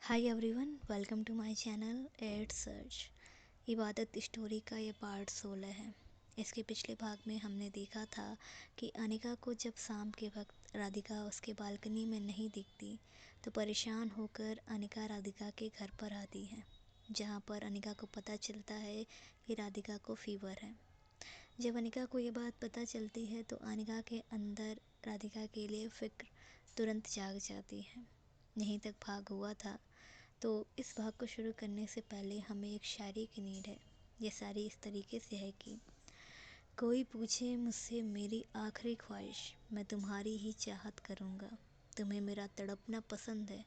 Hi everyone, welcome to my channel ad search. इबादत story का ये पार्ट 16 है। इसके पिछले भाग में हमने देखा था कि अनिका को जब शाम के वक्त राधिका उसके बालकनी में नहीं दिखती तो परेशान होकर अनिका राधिका के घर पर आती है, जहाँ पर अनिका को पता चलता है कि राधिका को फीवर है। जब अनिका को ये बात पता चलती है तो अनिका के अंदर राधिका के लिए फ़िक्र तुरंत जाग जाती है। यहीं तक भाग हुआ था। तो इस भाग को शुरू करने से पहले हमें एक शायरी की नीड है। ये शायरी इस तरीके से है कि कोई पूछे मुझसे मेरी आखिरी ख्वाहिश, मैं तुम्हारी ही चाहत करूँगा। तुम्हें मेरा तड़पना पसंद है,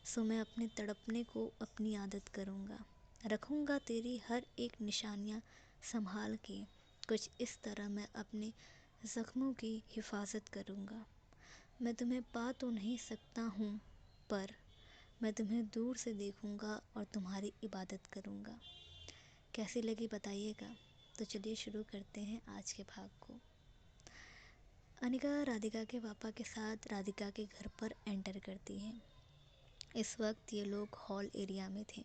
सो मैं अपने तड़पने को अपनी आदत करूँगा। रखूँगा तेरी हर एक निशानियाँ संभाल के, कुछ इस तरह मैं अपने ज़ख्मों की हिफाजत करूँगा। मैं तुम्हें पा तो नहीं सकता हूँ, पर मैं तुम्हें दूर से देखूंगा और तुम्हारी इबादत करूंगा। कैसी लगी बताइएगा। तो चलिए शुरू करते हैं आज के भाग को। अनिका राधिका के पापा के साथ राधिका के घर पर एंटर करती है। इस वक्त ये लोग हॉल एरिया में थे।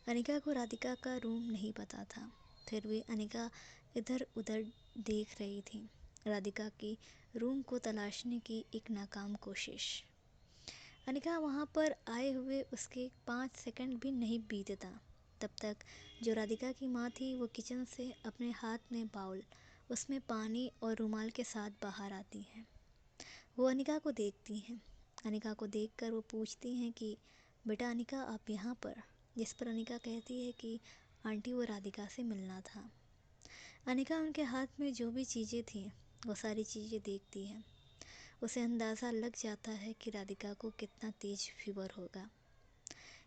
अनिका को राधिका का रूम नहीं पता था, फिर भी अनिका इधर उधर देख रही थी। राधिका की रूम को तलाशने की एक नाकाम कोशिश। अनिका वहाँ पर आए हुए उसके 5 सेकंड भी नहीं बीते था, तब तक जो राधिका की माँ थी वो किचन से अपने हाथ में बाउल, उसमें पानी और रुमाल के साथ बाहर आती हैं। वो अनिका को देखती हैं। अनिका को देखकर वो पूछती हैं कि बेटा अनिका, आप यहाँ पर? जिस पर अनिका कहती है कि आंटी, वो राधिका से मिलना था। अनिका उनके हाथ में जो भी चीज़ें थीं वो सारी चीज़ें देखती है। उसे अंदाज़ा लग जाता है कि राधिका को कितना तेज फीवर होगा।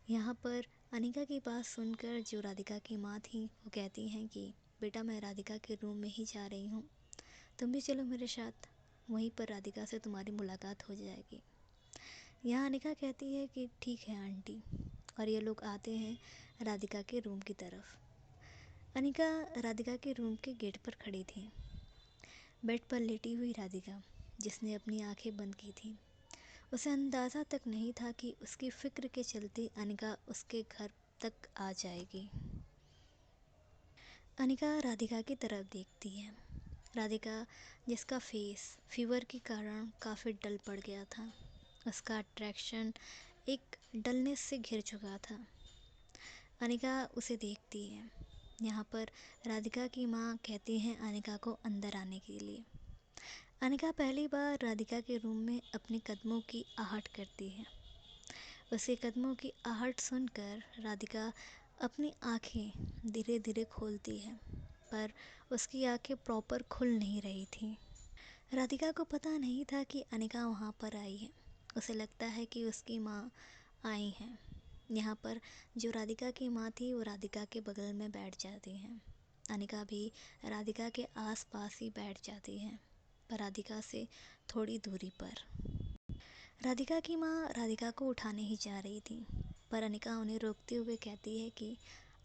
यहाँ पर अनिका की बात सुनकर जो राधिका की माँ थी वो कहती हैं कि बेटा, मैं राधिका के रूम में ही जा रही हूँ, तुम भी चलो मेरे साथ, वहीं पर राधिका से तुम्हारी मुलाकात हो जाएगी। यहाँ अनिका कहती है कि ठीक है आंटी, और ये लोग आते हैं राधिका के रूम की तरफ। अनिका राधिका के रूम के गेट पर खड़ी थी। बेड पर लेटी हुई राधिका, जिसने अपनी आंखें बंद की थी, उसे अंदाज़ा तक नहीं था कि उसकी फ़िक्र के चलते अनिका उसके घर तक आ जाएगी। अनिका राधिका की तरफ देखती है। राधिका, जिसका फेस फीवर के कारण काफ़ी डल पड़ गया था, उसका अट्रैक्शन एक डलनेस से घिर चुका था। अनिका उसे देखती है। यहाँ पर राधिका की माँ कहती हैं अनिका को अंदर आने के लिए। अनिका पहली बार राधिका के रूम में अपने कदमों की आहट करती है। उसके कदमों की आहट सुनकर राधिका अपनी आँखें धीरे धीरे खोलती है, पर उसकी आँखें प्रॉपर खुल नहीं रही थी। राधिका को पता नहीं था कि अनिका वहाँ पर आई है। उसे लगता है कि उसकी माँ आई हैं। यहाँ पर जो राधिका की माँ थी वो राधिका के बगल में बैठ जाती हैं। अनिका भी राधिका के आस पास ही बैठ जाती है, पर राधिका से थोड़ी दूरी पर। राधिका की माँ राधिका को उठाने ही जा रही थी, पर अनिका उन्हें रोकते हुए कहती है कि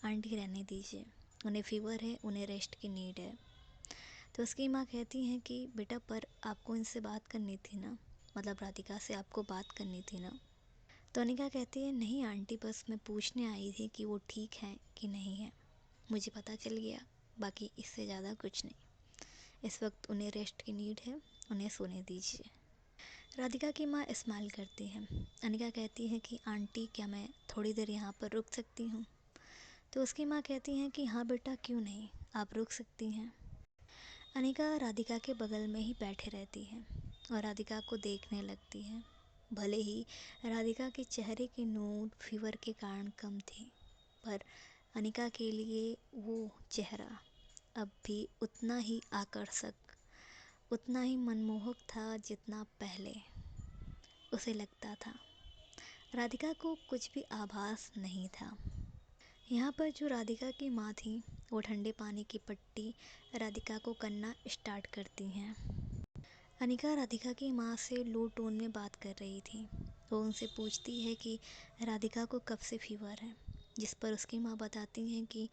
आंटी रहने दीजिए, उन्हें फ़ीवर है, उन्हें रेस्ट की नीड है। तो उसकी माँ कहती हैं कि बेटा, पर आपको इनसे बात करनी थी ना, मतलब राधिका से आपको बात करनी थी ना। तो अनिका कहती है नहीं आंटी, बस मैं पूछने आई थी कि वो ठीक है कि नहीं है, मुझे पता चल गया, बाकी इससे ज़्यादा कुछ नहीं। इस वक्त उन्हें रेस्ट की नीड है, उन्हें सोने दीजिए। राधिका की माँ स्माइल करती है। अनिका कहती है कि आंटी, क्या मैं थोड़ी देर यहाँ पर रुक सकती हूँ? तो उसकी माँ कहती हैं कि हाँ बेटा, क्यों नहीं, आप रुक सकती हैं। अनिका राधिका के बगल में ही बैठे रहती है और राधिका को देखने लगती है। भले ही राधिका के चेहरे की नोट फीवर के कारण कम थी, पर अनिका के लिए वो चेहरा अब भी उतना ही आकर्षक, उतना ही मनमोहक था जितना पहले उसे लगता था। राधिका को कुछ भी आभास नहीं था। यहाँ पर जो राधिका की माँ थी वो ठंडे पानी की पट्टी राधिका को करना स्टार्ट करती हैं। अनिका राधिका की माँ से लो टोन में बात कर रही थी। वो उनसे पूछती है कि राधिका को कब से फीवर है, जिस पर उसकी माँ बताती हैं कि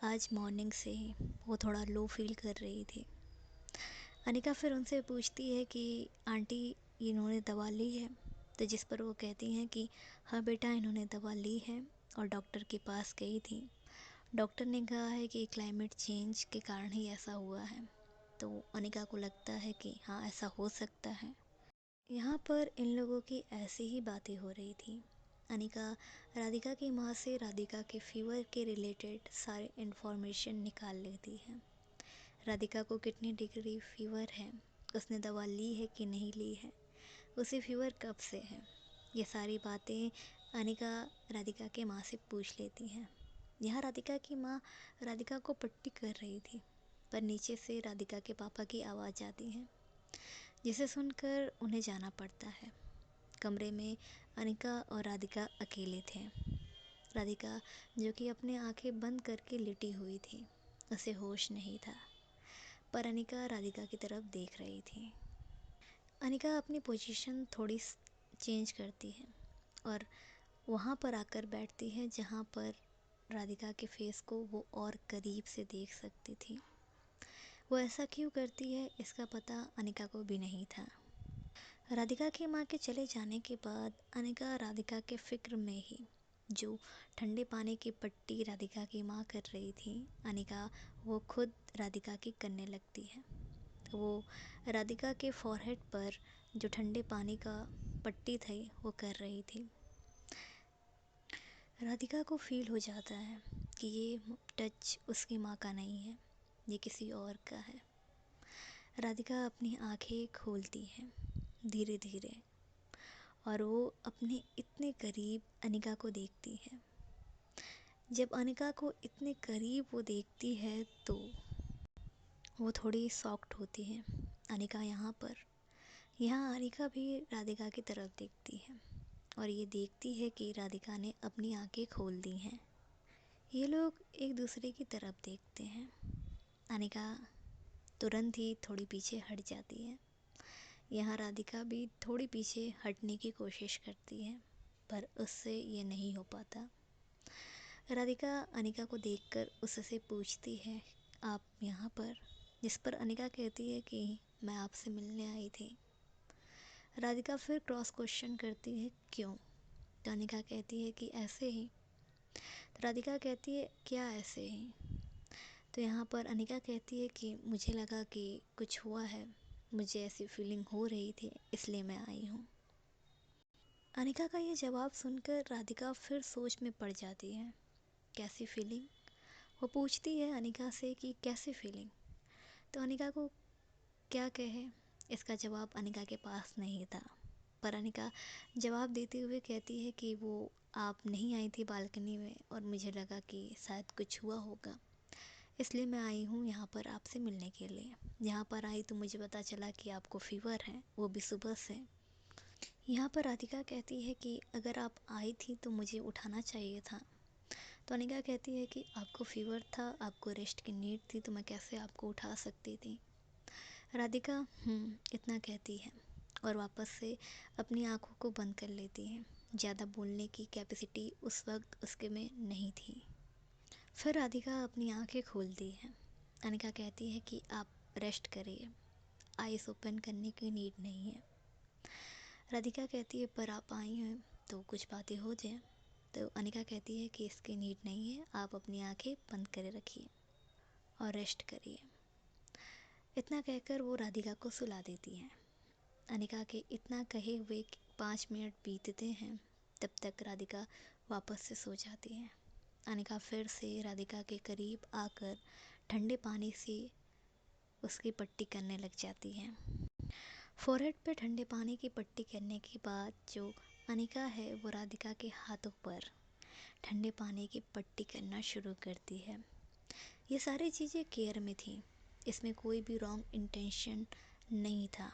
आज मॉर्निंग से ही वो थोड़ा लो फील कर रही थी। अनिका फिर उनसे पूछती है कि आंटी, इन्होंने दवा ली है? तो जिस पर वो कहती हैं कि हाँ बेटा, इन्होंने दवा ली है और डॉक्टर के पास गई थी। डॉक्टर ने कहा है कि क्लाइमेट चेंज के कारण ही ऐसा हुआ है। तो अनिका को लगता है कि हाँ, ऐसा हो सकता है। यहाँ पर इन लोगों की ऐसी ही बातें हो रही थी। अनिका राधिका की माँ से राधिका के फीवर के रिलेटेड सारे इन्फॉर्मेशन निकाल लेती है। राधिका को कितनी डिग्री फीवर है, उसने दवा ली है कि नहीं ली है, उसे फीवर कब से है, ये सारी बातें अनिका राधिका के माँ से पूछ लेती हैं। यहाँ राधिका की माँ राधिका को पट्टी कर रही थी, पर नीचे से राधिका के पापा की आवाज़ आती है, जिसे सुनकर उन्हें जाना पड़ता है। कमरे में अनिका और राधिका अकेले थे। राधिका, जो कि अपने आंखें बंद करके लेटी हुई थी, उसे होश नहीं था, पर अनिका राधिका की तरफ देख रही थी। अनिका अपनी पोजीशन थोड़ी चेंज करती है और वहाँ पर आकर बैठती है जहाँ पर राधिका के फेस को वो और करीब से देख सकती थी। वो ऐसा क्यों करती है, इसका पता अनिका को भी नहीं था। राधिका की माँ के चले जाने के बाद अनिका राधिका के फ़िक्र में ही जो ठंडे पानी की पट्टी राधिका की माँ कर रही थी, अनिका वो खुद राधिका की करने लगती है। वो राधिका के फॉरहेड पर जो ठंडे पानी का पट्टी थी वो कर रही थी। राधिका को फील हो जाता है कि ये टच उसकी माँ का नहीं है, ये किसी और का है। राधिका अपनी आंखें खोलती है धीरे धीरे और वो अपने इतने करीब अनिका को देखती है। जब अनिका को इतने करीब वो देखती है तो वो थोड़ी शॉक्ड होती है। अनिका यहाँ अनिका भी राधिका की तरफ देखती है और ये देखती है कि राधिका ने अपनी आंखें खोल दी हैं। ये लोग एक दूसरे की तरफ देखते हैं। अनिका तुरंत ही थोड़ी पीछे हट जाती है। यहाँ राधिका भी थोड़ी पीछे हटने की कोशिश करती है, पर उससे ये नहीं हो पाता। राधिका अनिका को देखकर उससे पूछती है, आप यहाँ पर? जिस पर अनिका कहती है कि मैं आपसे मिलने आई थी। राधिका फिर क्रॉस क्वेश्चन करती है, क्यों? तो अनिका कहती है कि ऐसे ही। तो राधिका कहती है, क्या ऐसे ही? तो यहाँ पर अनिका कहती है कि मुझे लगा कि कुछ हुआ है, मुझे ऐसी फीलिंग हो रही थी, इसलिए मैं आई हूँ। अनिका का ये जवाब सुनकर राधिका फिर सोच में पड़ जाती है। कैसी फीलिंग? वो पूछती है अनिका से कि कैसी फीलिंग। तो अनिका को क्या कहे, इसका जवाब अनिका के पास नहीं था। पर अनिका जवाब देते हुए कहती है कि वो आप नहीं आई थी बालकनी में और मुझे लगा कि शायद कुछ हुआ होगा, इसलिए मैं आई हूँ यहाँ पर आपसे मिलने के लिए। यहाँ पर आई तो मुझे पता चला कि आपको फ़ीवर है, वो भी सुबह से। यहाँ पर राधिका कहती है कि अगर आप आई थी तो मुझे उठाना चाहिए था। तो अनिका कहती है कि आपको फ़ीवर था, आपको रेस्ट की नीड थी, तो मैं कैसे आपको उठा सकती थी। राधिका इतना कहती है और वापस से अपनी आंखों को बंद कर लेती है। ज़्यादा बोलने की कैपेसिटी उस वक्त उसके में नहीं थी। फिर राधिका अपनी आंखें खोलती है। अनिका कहती है कि आप रेस्ट करिए, आइज़ ओपन करने की नीड नहीं है। राधिका कहती है, पर आप आई हैं तो कुछ बातें हो जाए। तो अनिका कहती है कि इसकी नीड नहीं है, आप अपनी आंखें बंद करे रखिए और रेस्ट करिए। इतना कहकर वो राधिका को सुला देती है। अनिका के इतना कहे हुए 5 मिनट बीतते हैं, तब तक राधिका वापस से सो जाती है। अनिका फिर से राधिका के करीब आकर ठंडे पानी से उसकी पट्टी करने लग जाती है। फोरहेड पे ठंडे पानी की पट्टी करने के बाद जो अनिका है वो राधिका के हाथों पर ठंडे पानी की पट्टी करना शुरू करती है। ये सारी चीज़ें केयर में थी, इसमें कोई भी रॉन्ग इंटेंशन नहीं था।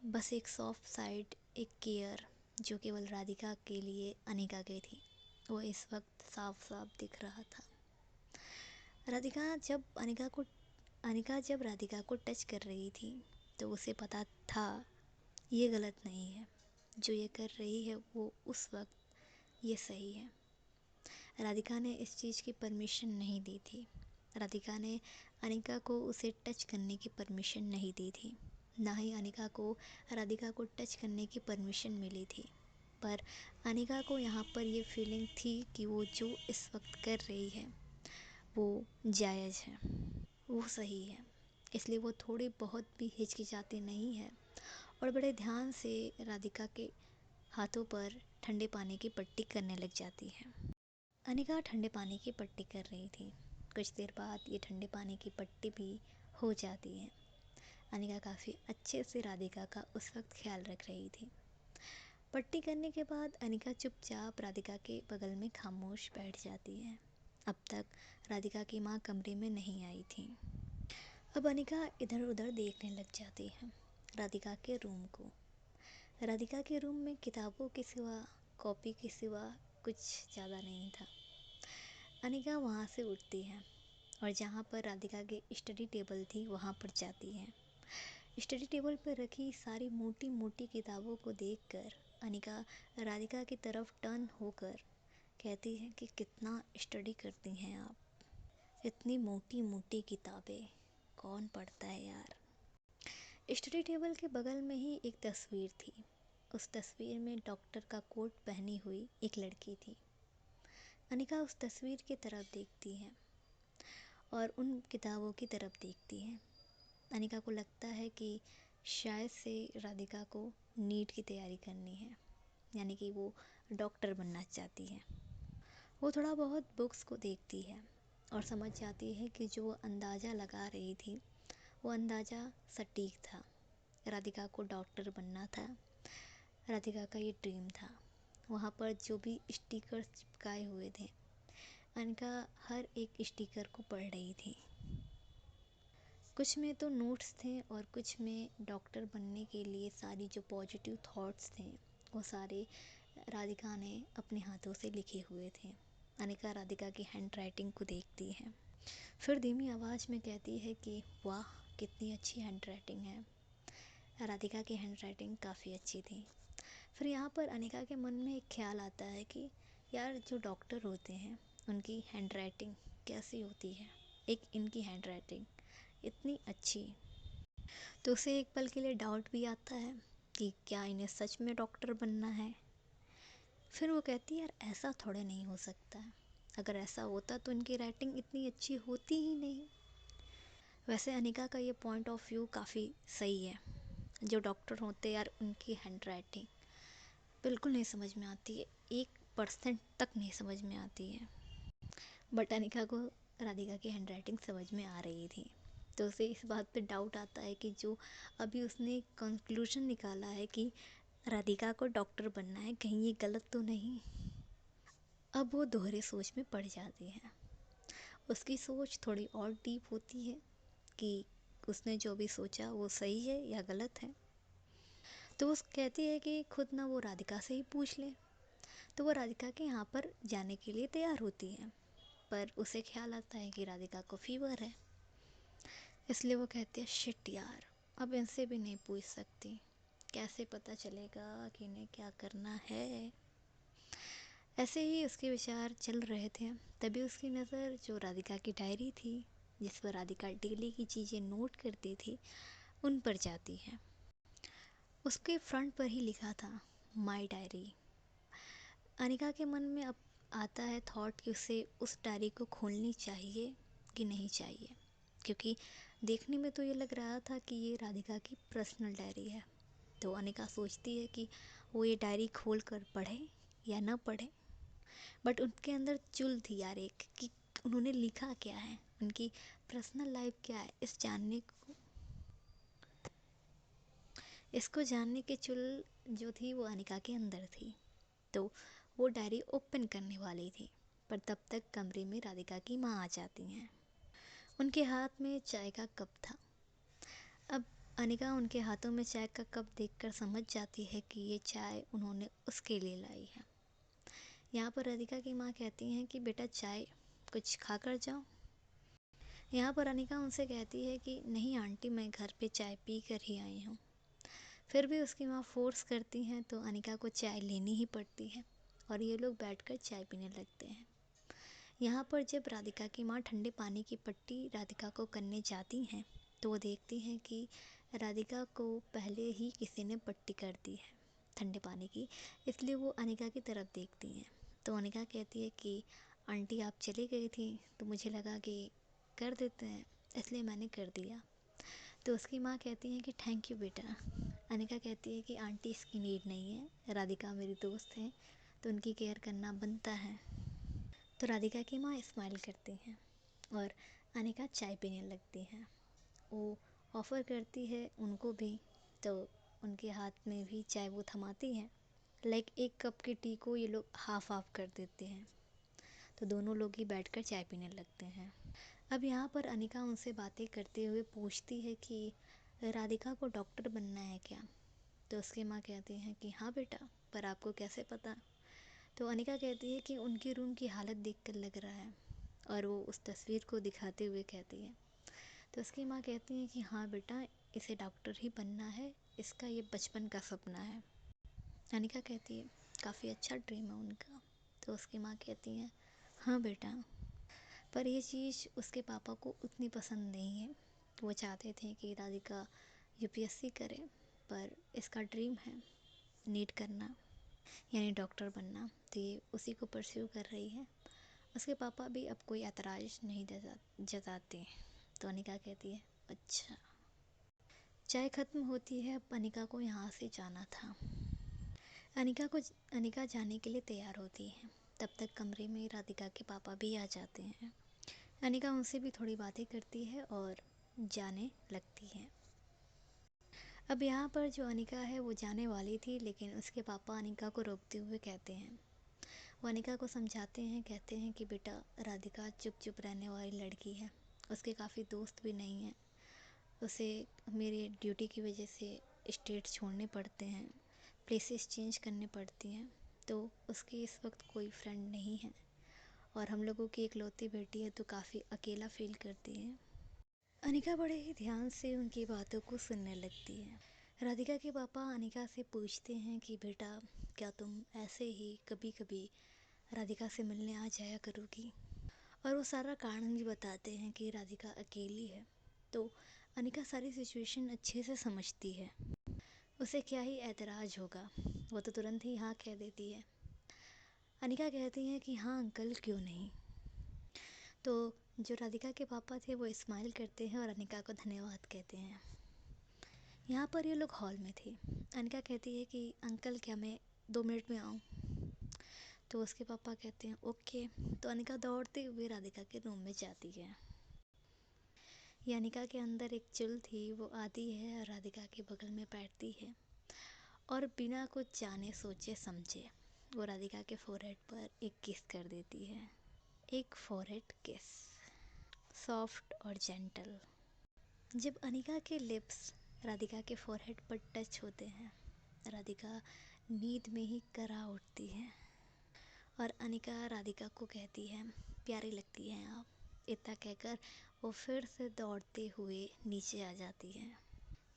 बस एक सॉफ्ट साइड, एक केयर जो केवल राधिका के लिए अनिका की थी, वो इस वक्त साफ साफ दिख रहा था। अनिका जब राधिका को टच कर रही थी तो उसे पता था ये गलत नहीं है, जो ये कर रही है वो उस वक्त ये सही है। राधिका ने इस चीज़ की परमिशन नहीं दी थी। राधिका ने अनिका को उसे टच करने की परमिशन नहीं दी थी। ना ही अनिका को राधिका को टच करने की परमिशन मिली थी। पर अनिका को यहाँ पर ये फीलिंग थी कि वो जो इस वक्त कर रही है वो जायज़ है, वो सही है। इसलिए वो थोड़ी बहुत भी हिचकिचाती नहीं है और बड़े ध्यान से राधिका के हाथों पर ठंडे पानी की पट्टी करने लग जाती है। अनिका ठंडे पानी की पट्टी कर रही थी। कुछ देर बाद ये ठंडे पानी की पट्टी भी हो जाती है। अनिका काफ़ी अच्छे से राधिका का उस वक्त ख्याल रख रही थी। पट्टी करने के बाद अनिका चुपचाप राधिका के बगल में खामोश बैठ जाती है। अब तक राधिका की माँ कमरे में नहीं आई थी। अब अनिका इधर उधर देखने लग जाती है राधिका के रूम को। राधिका के रूम में किताबों के सिवा, कॉपी के सिवा कुछ ज़्यादा नहीं था। अनिका वहाँ से उठती है और जहाँ पर राधिका की स्टडी टेबल थी वहाँ पर जाती है। स्टडी टेबल पर रखी सारी मोटी मोटी किताबों को देखकर अनिका राधिका की तरफ टर्न होकर कहती है कि कितना स्टडी करती हैं आप, इतनी मोटी मोटी किताबें कौन पढ़ता है यार। स्टडी टेबल के बगल में ही एक तस्वीर थी। उस तस्वीर में डॉक्टर का कोट पहनी हुई एक लड़की थी। अनिका उस तस्वीर की तरफ देखती है और उन किताबों की तरफ देखती है। अनिका को लगता है कि शायद से राधिका को नीट की तैयारी करनी है, यानी कि वो डॉक्टर बनना चाहती है। वो थोड़ा बहुत बुक्स को देखती है और समझ जाती है कि जो अंदाज़ा लगा रही थी वो अंदाज़ा सटीक था। राधिका को डॉक्टर बनना था, राधिका का ये ड्रीम था। वहाँ पर जो भी स्टिकर्स चिपकाए हुए थे, अनिका हर एक स्टिकर को पढ़ रही थी। कुछ में तो नोट्स थे और कुछ में डॉक्टर बनने के लिए सारी जो पॉजिटिव थॉट्स थे वो सारे राधिका ने अपने हाथों से लिखे हुए थे। अनिका राधिका की हैंड राइटिंग को देखती है, फिर धीमी आवाज़ में कहती है कि वाह कितनी अच्छी हैंड राइटिंग है। राधिका की हैंड राइटिंग काफ़ी अच्छी थी। फिर यहाँ पर अनिका के मन में एक ख्याल आता है कि यार जो डॉक्टर होते हैं उनकी हैंड राइटिंग कैसी होती है, एक इनकी हैंड राइटिंग इतनी अच्छी। तो उसे एक पल के लिए डाउट भी आता है कि क्या इन्हें सच में डॉक्टर बनना है। फिर वो कहती है यार ऐसा थोड़े नहीं हो सकता है, अगर ऐसा होता तो इनकी राइटिंग इतनी अच्छी होती ही नहीं। वैसे अनिका का ये पॉइंट ऑफ व्यू काफ़ी सही है। जो डॉक्टर होते हैं यार उनकी हैंड राइटिंग बिल्कुल नहीं समझ में आती है, 1% तक नहीं समझ में आती है। बट अनिका को राधिका की हैंड राइटिंग समझ में आ रही थी, तो उसे इस बात पे डाउट आता है कि जो अभी उसने कंक्लूजन निकाला है कि राधिका को डॉक्टर बनना है, कहीं ये गलत तो नहीं। अब वो दोहरे सोच में पड़ जाती है। उसकी सोच थोड़ी और डीप होती है कि उसने जो भी सोचा वो सही है या गलत है। तो वो कहती है कि खुद ना वो राधिका से ही पूछ ले। तो वो राधिका के यहाँ पर जाने के लिए तैयार होती है, पर उसे ख्याल आता है कि राधिका को फीवर है। इसलिए वो कहती है शिट यार, अब इनसे भी नहीं पूछ सकती, कैसे पता चलेगा कि इन्हें क्या करना है। ऐसे ही उसके विचार चल रहे थे, तभी उसकी नज़र जो राधिका की डायरी थी जिस पर राधिका डेली की चीज़ें नोट करती थी उन पर जाती है। उसके फ्रंट पर ही लिखा था माई डायरी। अनिका के मन में अब आता है थॉट कि उसे उस डायरी को खोलनी चाहिए कि नहीं चाहिए, क्योंकि देखने में तो ये लग रहा था कि ये राधिका की पर्सनल डायरी है। तो अनिका सोचती है कि वो ये डायरी खोल कर पढ़े या ना पढ़े। बट उनके अंदर चुल थी यार एक, कि उन्होंने लिखा क्या है, उनकी पर्सनल लाइफ क्या है, इसको जानने की चुल जो थी वो अनिका के अंदर थी। तो वो डायरी ओपन करने वाली थी, पर तब तक कमरे में राधिका की माँ आ जाती हैं। उनके हाथ में चाय का कप था। अब अनिका उनके हाथों में चाय का कप देखकर समझ जाती है कि ये चाय उन्होंने उसके लिए लाई है। यहाँ पर राधिका की माँ कहती हैं कि बेटा चाय कुछ खा कर जाओ। यहाँ पर अनिका उनसे कहती है कि नहीं आंटी, मैं घर पे चाय पी कर ही आई हूँ। फिर भी उसकी माँ फोर्स करती हैं तो अनिका को चाय लेनी ही पड़ती है और ये लोग बैठकर चाय पीने लगते हैं। यहाँ पर जब राधिका की माँ ठंडे पानी की पट्टी राधिका को करने जाती हैं तो वो देखती हैं कि राधिका को पहले ही किसी ने पट्टी कर दी है ठंडे पानी की, इसलिए वो अनिका की तरफ देखती हैं। तो अनिका कहती है कि आंटी आप चली गई थी तो मुझे लगा कि कर देते हैं, इसलिए मैंने कर दिया। तो उसकी माँ कहती है कि थैंक यू बेटा। अनिका कहती है कि आंटी इसकी नीड नहीं है, राधिका मेरी दोस्त है तो उनकी केयर करना बनता है। तो राधिका की माँ स्माइल करती हैं और अनिका चाय पीने लगती हैं। वो ऑफ़र करती है उनको भी, तो उनके हाथ में भी चाय वो थमाती हैं। लाइक एक कप की टी को ये लोग हाफ हाफ कर देते हैं, तो दोनों लोग ही बैठकर चाय पीने लगते हैं। अब यहाँ पर अनिका उनसे बातें करते हुए पूछती है कि राधिका को डॉक्टर बनना है क्या। तो उसकी माँ कहती हैं कि हाँ बेटा, पर आपको कैसे पता। तो अनिका कहती है कि उनके रूम की हालत देखकर लग रहा है, और वो उस तस्वीर को दिखाते हुए कहती है। तो उसकी माँ कहती है कि हाँ बेटा, इसे डॉक्टर ही बनना है, इसका ये बचपन का सपना है। अनिका कहती है काफ़ी अच्छा ड्रीम है उनका। तो उसकी माँ कहती है हाँ बेटा, पर ये चीज़ उसके पापा को उतनी पसंद नहीं है। वो चाहते थे कि राधिका यूपीएससी करे, पर इसका ड्रीम है नीट करना, यानी डॉक्टर बनना, तो ये उसी को परस्यू कर रही है। उसके पापा भी अब कोई एतराज़ नहीं जताते। तो अनिका कहती है अच्छा। चाय ख़त्म होती है, अब अनिका को यहाँ से जाना था। अनिका जाने के लिए तैयार होती है। तब तक कमरे में राधिका के पापा भी आ जाते हैं। अनिका उनसे भी थोड़ी बातें करती है और जाने लगती है। अब यहाँ पर जो अनिका है वो जाने वाली थी, लेकिन उसके पापा अनिका को रोकते हुए कहते हैं, वो अनिका को समझाते हैं, कहते हैं कि बेटा राधिका चुप चुप रहने वाली लड़की है, उसके काफ़ी दोस्त भी नहीं हैं, उसे मेरे ड्यूटी की वजह से स्टेट छोड़ने पड़ते हैं, प्लेसेस चेंज करने पड़ती हैं, तो उसके इस वक्त कोई फ्रेंड नहीं है, और हम लोगों की इकलौती बेटी है तो काफ़ी अकेला फील करती है। अनिका बड़े ही ध्यान से उनकी बातों को सुनने लगती है। राधिका के पापा अनिका से पूछते हैं कि बेटा क्या तुम ऐसे ही कभी कभी राधिका से मिलने आ जाया करोगी, और वो सारा कारण भी बताते हैं कि राधिका अकेली है। तो अनिका सारी सिचुएशन अच्छे से समझती है, उसे क्या ही ऐतराज़ होगा, वो तो तुरंत ही हाँ कह देती है। अनिका कहती है कि हाँ अंकल क्यों नहीं। तो जो राधिका के पापा थे वो स्माइल करते हैं और अनिका को धन्यवाद कहते हैं। यहाँ पर ये लोग हॉल में थे। अनिका कहती है कि अंकल क्या मैं 2 मिनट में आऊँ। तो उसके पापा कहते हैं ओके। तो अनिका दौड़ते हुए राधिका के रूम में जाती है। ये अनिका के अंदर एक चुल थी, वो आती है और राधिका के बगल में बैठती है, और बिना कुछ जाने सोचे समझे वो राधिका के फोरहेड पर एक किस कर देती है। एक फोरहेड किस, सॉफ्ट और जेंटल। जब अनिका के लिप्स राधिका के फोरहेड पर टच होते हैं, राधिका नींद में ही करा उठती है, और अनिका राधिका को कहती है प्यारी लगती हैं आप। इतना कहकर वो फिर से दौड़ते हुए नीचे आ जाती है।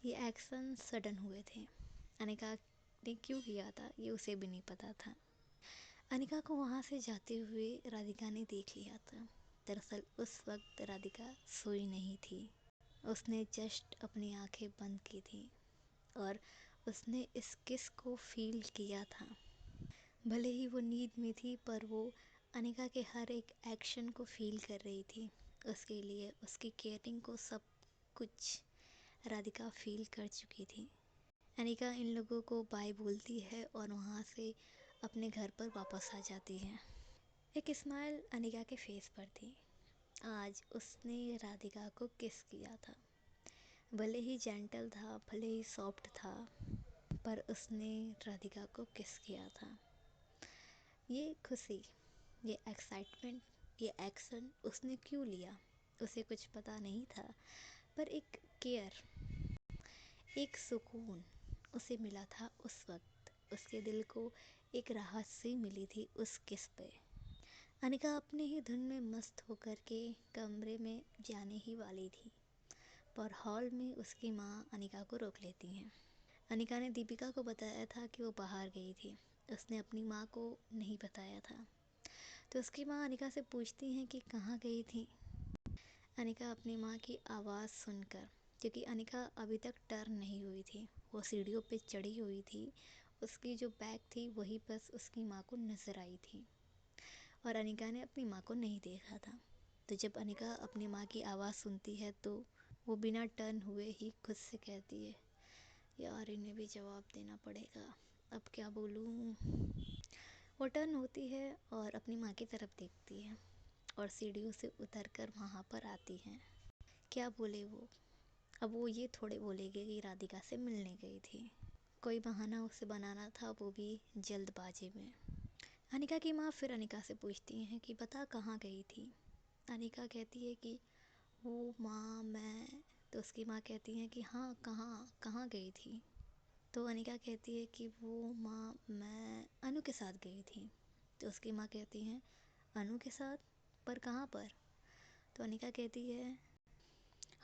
ये एक्शन सडन हुए थे, अनिका ने क्यों किया था ये उसे भी नहीं पता था। अनिका को वहाँ से जाते हुए राधिका ने देख लिया था। दरअसल उस वक्त राधिका सोई नहीं थी, उसने जस्ट अपनी आंखें बंद की थी और उसने इस किस को फील किया था। भले ही वो नींद में थी, पर वो अनिका के हर एक एक्शन को फील कर रही थी। उसके लिए उसकी केयरिंग को सब कुछ राधिका फील कर चुकी थी। अनिका इन लोगों को बाय बोलती है और वहाँ से अपने घर पर वापस आ जाती है। एक स्माइल अनिका के फेस पर थी। आज उसने राधिका को किस किया था। भले ही जेंटल था, भले ही सॉफ्ट था, पर उसने राधिका को किस किया था। ये खुशी, ये एक्साइटमेंट, ये एक्शन उसने क्यों लिया उसे कुछ पता नहीं था, पर एक केयर, एक सुकून उसे मिला था उस वक्त। उसके दिल को एक राहत सी मिली थी उस किस पे। अनिका अपने ही धुन में मस्त होकर के कमरे में जाने ही वाली थी, पर हॉल में उसकी माँ अनिका को रोक लेती हैं। अनिका ने दीपिका को बताया था कि वो बाहर गई थी, उसने अपनी माँ को नहीं बताया था। तो उसकी माँ अनिका से पूछती हैं कि कहाँ गई थी। अनिका अपनी माँ की आवाज़ सुनकर क्योंकि अनिका अभी तक टर्न नहीं हुई थी। वो सीढ़ियों पे चढ़ी हुई थी, उसकी जो बैग थी वही बस उसकी माँ को नज़र आई थी और अनिका ने अपनी माँ को नहीं देखा था। तो जब अनिका अपनी माँ की आवाज़ सुनती है तो वो बिना टर्न हुए ही खुद से कहती है, यार इन्हें भी जवाब देना पड़ेगा, अब क्या बोलूँ। वो टर्न होती है और अपनी माँ की तरफ देखती है और सीढ़ियों से उतर कर वहाँ पर आती है। क्या बोले वो? अब वो ये थोड़े बोलेगी कि राधिका से मिलने गई थी। कोई बहाना उसे बनाना था, वो भी जल्दबाजी में। अनिका की माँ फिर अनिका से पूछती हैं कि बता कहाँ गई थी। अनिका कहती है कि वो माँ मैं। तो उसकी माँ कहती हैं कि हाँ कहाँ कहाँ गई थी। तो अनिका कहती है कि वो माँ मैं अनु के साथ गई थी। तो उसकी माँ कहती हैं अनु के साथ, पर कहाँ पर? तो अनिका कहती है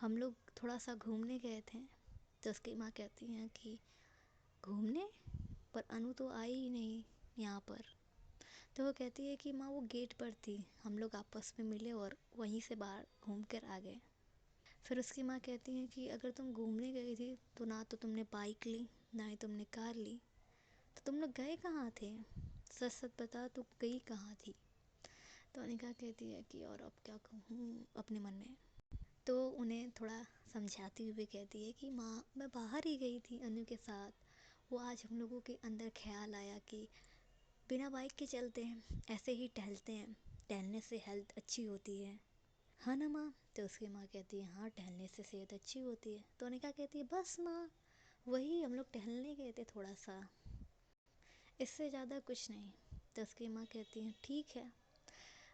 हम लोग थोड़ा सा घूमने गए थे। तो उसकी माँ कहती हैं कि घूमने, पर अनु तो आई ही नहीं यहाँ पर। तो वो कहती है कि माँ वो गेट पर थी, हम लोग आपस में मिले और वहीं से बाहर घूम कर आ गए। फिर उसकी माँ कहती हैं कि अगर तुम घूमने गई थी तो ना तो तुमने बाइक ली ना ही तुमने कार ली, तो तुम लोग गए कहाँ थे? सच सच बता, तू गई कहाँ थी? तो अनिका कहती है कि और अब क्या कहूँ अपने मन में। तो उन्हें थोड़ा समझाती हुए कहती है कि माँ मैं बाहर ही गई थी अनु के साथ। वो आज हम लोगों के अंदर ख्याल आया कि बिना बाइक के चलते हैं, ऐसे ही टहलते हैं, टहलने से हेल्थ अच्छी होती है। हाँ ना माँ? तो उसकी माँ कहती है हाँ टहलने से सेहत अच्छी होती है। तो अनिका कहती है बस माँ, वही हम लोग टहलने गए थे थोड़ा सा, इससे ज़्यादा कुछ नहीं। तो उसकी माँ कहती है ठीक है।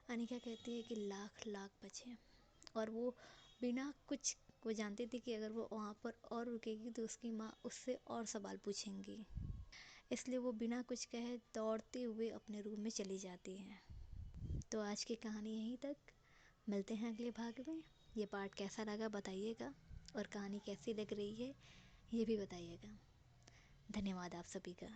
अनिका कहती है कि लाख लाख बचे। और वो बिना कुछ, वो जानती थी कि अगर वो वहाँ पर और रुकेगी तो उसकी माँ उससे और सवाल पूछेंगी, इसलिए वो बिना कुछ कहे दौड़ते हुए अपने रूम में चली जाती है। तो आज की कहानी यहीं तक। मिलते हैं अगले भाग में। ये पार्ट कैसा लगा बताइएगा और कहानी कैसी लग रही है ये भी बताइएगा। धन्यवाद आप सभी का।